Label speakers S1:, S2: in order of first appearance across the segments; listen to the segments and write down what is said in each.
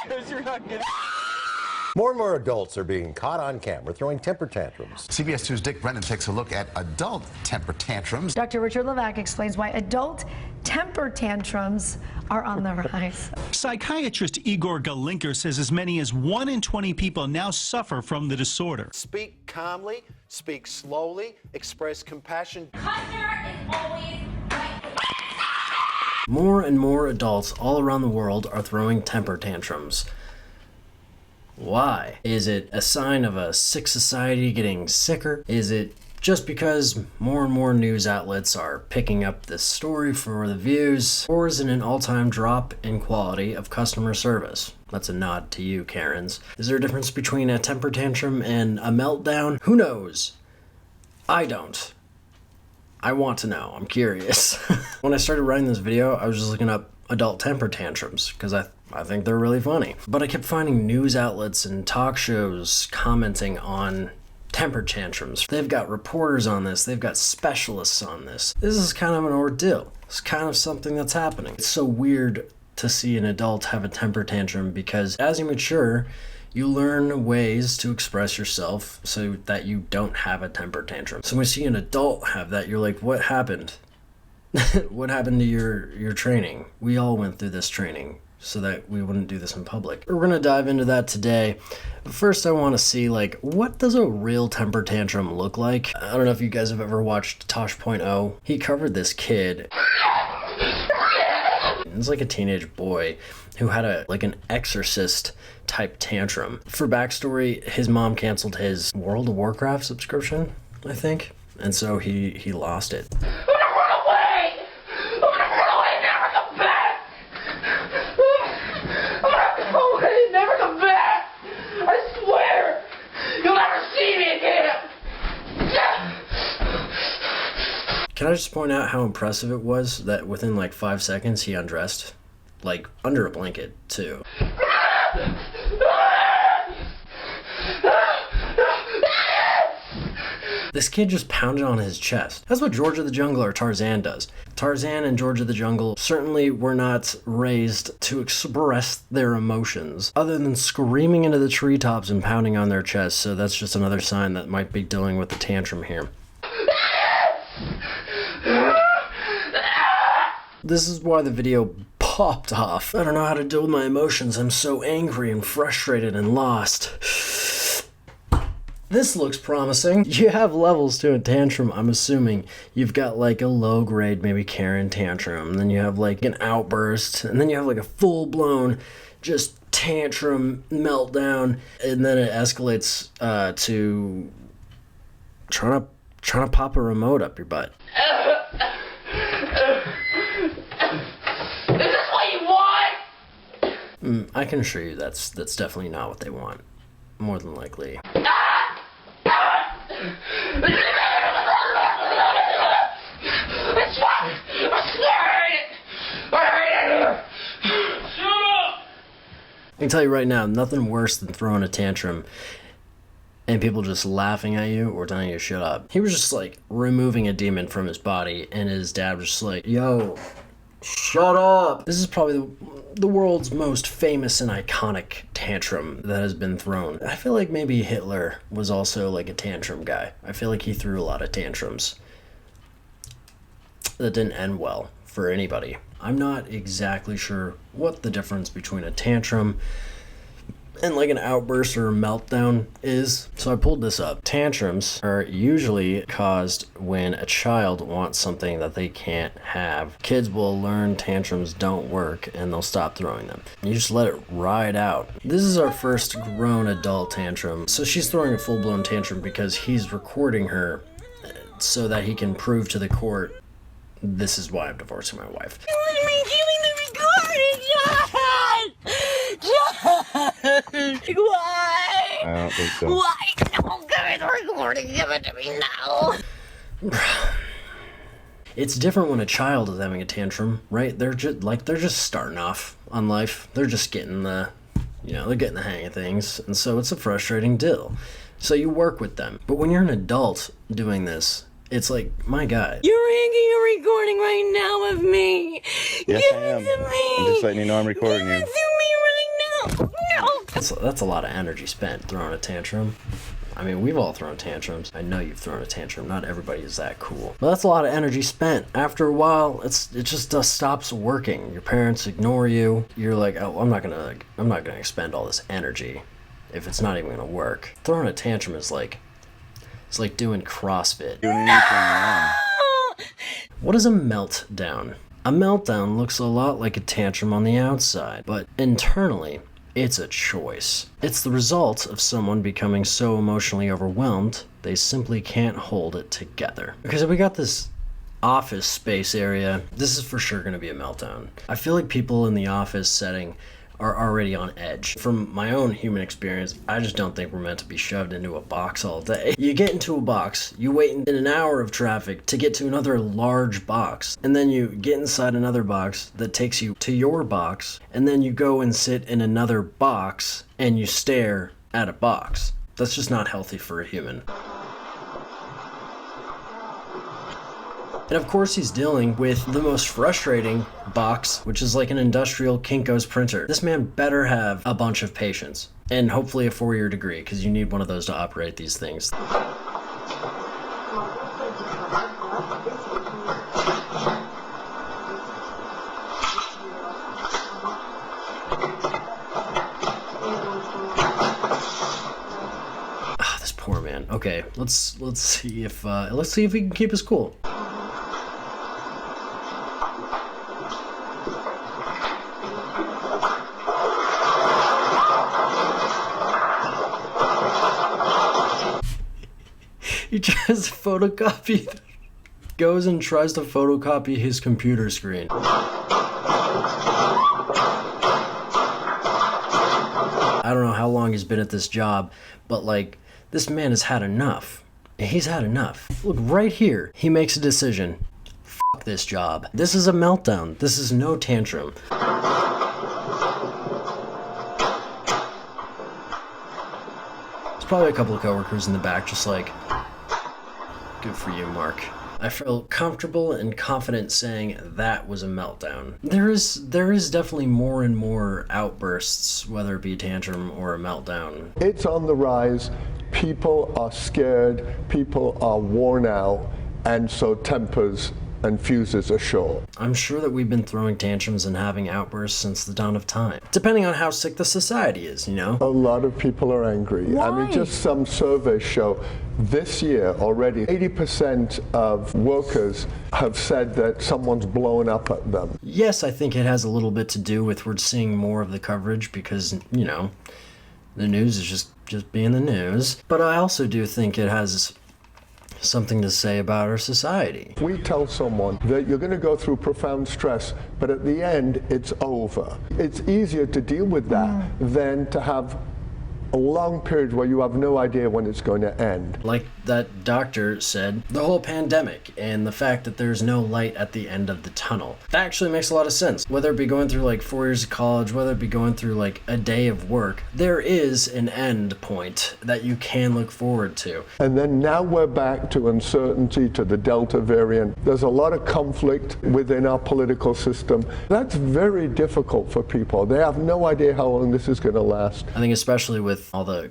S1: Because you're not getting...
S2: More and more adults are being caught on camera throwing temper tantrums.
S3: CBS 2's Dick Brennan takes a look at adult temper tantrums.
S4: Dr. Richard Levack explains why adult temper tantrums are on the rise.
S5: Psychiatrist Igor Galinker says as many as 1 in 20 people now suffer from the disorder.
S6: Speak calmly, speak slowly, express compassion.
S7: Customer is always right.
S8: More and more adults all around the world are throwing temper tantrums. Why? Is it a sign of a sick society getting sicker? Is it just because more and more news outlets are picking up this story for the views? Or is it an all-time drop in quality of customer service? That's a nod to you, Karens. Is there a difference between a temper tantrum and a meltdown? Who knows? I don't. I want to know. I'm curious. When I started writing this video, I was just looking up adult temper tantrums because I think they're really funny. But I kept finding news outlets and talk shows commenting on temper tantrums. They've got reporters on this. They've got specialists on this. This is kind of an ordeal. It's kind of something that's happening. It's so weird to see an adult have a temper tantrum because as you mature, you learn ways to express yourself so that you don't have a temper tantrum. So when you see an adult have that, you're like, what happened? What happened to your training? We all went through this training so that we wouldn't do this in public. We're gonna dive into that today. But first I wanna see, like, what does a real temper tantrum look like? I don't know if you guys have ever watched Tosh.0. He covered this kid. It's like a teenage boy who had an exorcist type tantrum. For backstory, his mom canceled his World of Warcraft subscription, I think. And so he lost it. Can I just point out how impressive it was that within like 5 seconds he undressed? Like under a blanket too. This kid just pounded on his chest. That's what George of the Jungle or Tarzan does. Tarzan and George of the Jungle certainly were not raised to express their emotions other than screaming into the treetops and pounding on their chest, so that's just another sign that might be dealing with the tantrum here. This is why the video popped off. I don't know how to deal with my emotions. I'm so angry and frustrated and lost. This looks promising. You have levels to a tantrum, I'm assuming. You've got like a low grade, maybe Karen tantrum, then you have like an outburst, and then you have like a full-blown just tantrum meltdown, and then it escalates to trying to pop a remote up your butt.
S7: Is this what you want?
S8: I can assure you that's definitely not what they want. More than likely. I can tell you right now, nothing worse than throwing a tantrum and people just laughing at you or telling you to shut up. He was just like removing a demon from his body, and his dad was just like, yo, shut up. This is probably the world's most famous and iconic tantrum that has been thrown. I feel like maybe Hitler was also like a tantrum guy. I feel like he threw a lot of tantrums that didn't end well for anybody. I'm not exactly sure what the difference between a tantrum and like an outburst or a meltdown is, so I pulled this up. Tantrums are usually caused when a child wants something that they can't have. Kids will learn tantrums don't work and they'll stop throwing them. You just let it ride out. This is our first grown adult tantrum. So she's throwing a full-blown tantrum because he's recording her so that he can prove to the court, this is why I'm divorcing my wife.
S7: Why?
S1: I don't think so.
S7: Why? No, give me the recording. Give it to me now.
S8: It's different when a child is having a tantrum, right? They're just starting off on life. They're just getting they're getting the hang of things, and so it's a frustrating deal. So you work with them. But when you're an adult doing this, it's like, my God.
S7: You're making a recording right now of me.
S1: Yes,
S7: Give
S1: I am.
S7: it to me.
S1: I'm just letting you know I'm recording
S7: Give
S1: you.
S7: it to me
S8: That's a lot of energy spent throwing a tantrum. I mean, we've all thrown tantrums. I know you've thrown a tantrum. Not everybody is that cool. But that's a lot of energy spent. After a while, it just stops working. Your parents ignore you. You're like, oh, I'm not gonna expend all this energy if it's not even gonna work. Throwing a tantrum is like, it's like doing CrossFit. What is a meltdown? A meltdown looks a lot like a tantrum on the outside, but internally, it's a choice. It's the result of someone becoming so emotionally overwhelmed, they simply can't hold it together. Because we got this office space area, this is for sure gonna be a meltdown. I feel like people in the office setting are already on edge. From my own human experience, I just don't think we're meant to be shoved into a box all day. You get into a box, you wait in an hour of traffic to get to another large box, and then you get inside another box that takes you to your box, and then you go and sit in another box and you stare at a box. That's just not healthy for a human. And of course he's dealing with the most frustrating box, which is like an industrial Kinko's printer. This man better have a bunch of patience, and hopefully a 4-year degree, because you need one of those to operate these things. Ah, this poor man. Okay, let's see if he can keep his cool. He tries to photocopy, goes and tries to photocopy his computer screen. I don't know how long he's been at this job, but like, this man has had enough. He's had enough. Look, right here, he makes a decision. Fuck this job. This is a meltdown. This is no tantrum. There's probably a couple of coworkers in the back just like, good for you, Mark. I feel comfortable and confident saying that was a meltdown. There is definitely more and more outbursts, whether it be a tantrum or a meltdown.
S1: It's on the rise. People are scared. People are worn out. And so tempers and fuses are short.
S8: I'm sure that we've been throwing tantrums and having outbursts since the dawn of time. Depending on how sick the society is, you know?
S1: A lot of people are angry.
S4: Why?
S1: I mean, just some surveys show this year already 80% of workers have said that someone's blown up at them.
S8: Yes, I think it has a little bit to do with we're seeing more of the coverage because, you know, the news is just being the news. But I also do think it has something to say about our society.
S1: We tell someone that you're going to go through profound stress, but at the end, it's over. It's easier to deal with that than to have a long period where you have no idea when it's going to end.
S8: Like that doctor said, the whole pandemic and the fact that there's no light at the end of the tunnel. That actually makes a lot of sense. Whether it be going through like 4 years of college, whether it be going through like a day of work, there is an end point that you can look forward to.
S1: And then now we're back to uncertainty, to the Delta variant. There's a lot of conflict within our political system. That's very difficult for people. They have no idea how long this is going to last.
S8: I think especially with all the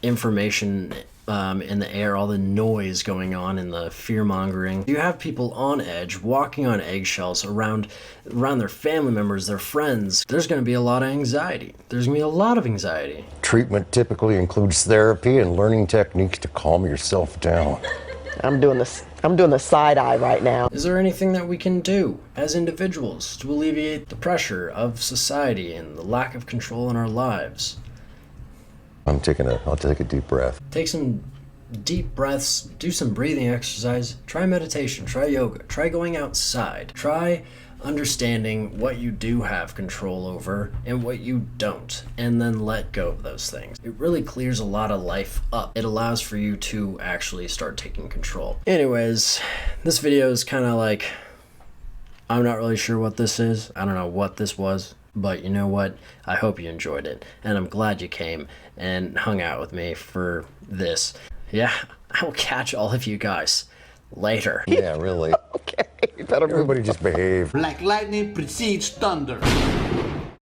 S8: information in the air, all the noise going on and the fear-mongering, you have people on edge, walking on eggshells around their family members, their friends. There's going to be a lot of anxiety. There's going to be a lot of anxiety.
S2: Treatment typically includes therapy and learning techniques to calm yourself down.
S9: I'm doing the side eye right now.
S8: Is there anything that we can do as individuals to alleviate the pressure of society and the lack of control in our lives?
S2: I'll take a deep breath.
S8: Take some deep breaths, do some breathing exercise, try meditation, try yoga, try going outside, try understanding what you do have control over and what you don't, and then let go of those things. It really clears a lot of life up. It allows for you to actually start taking control. Anyways, this video is kind of like, I'm not really sure what this is. I don't know what this was. But you know what? I hope you enjoyed it, and I'm glad you came and hung out with me for this. Yeah, I will catch all of you guys later.
S2: Yeah, really.
S9: Okay, you better move.
S2: Everybody just behave.
S10: Like lightning precedes thunder.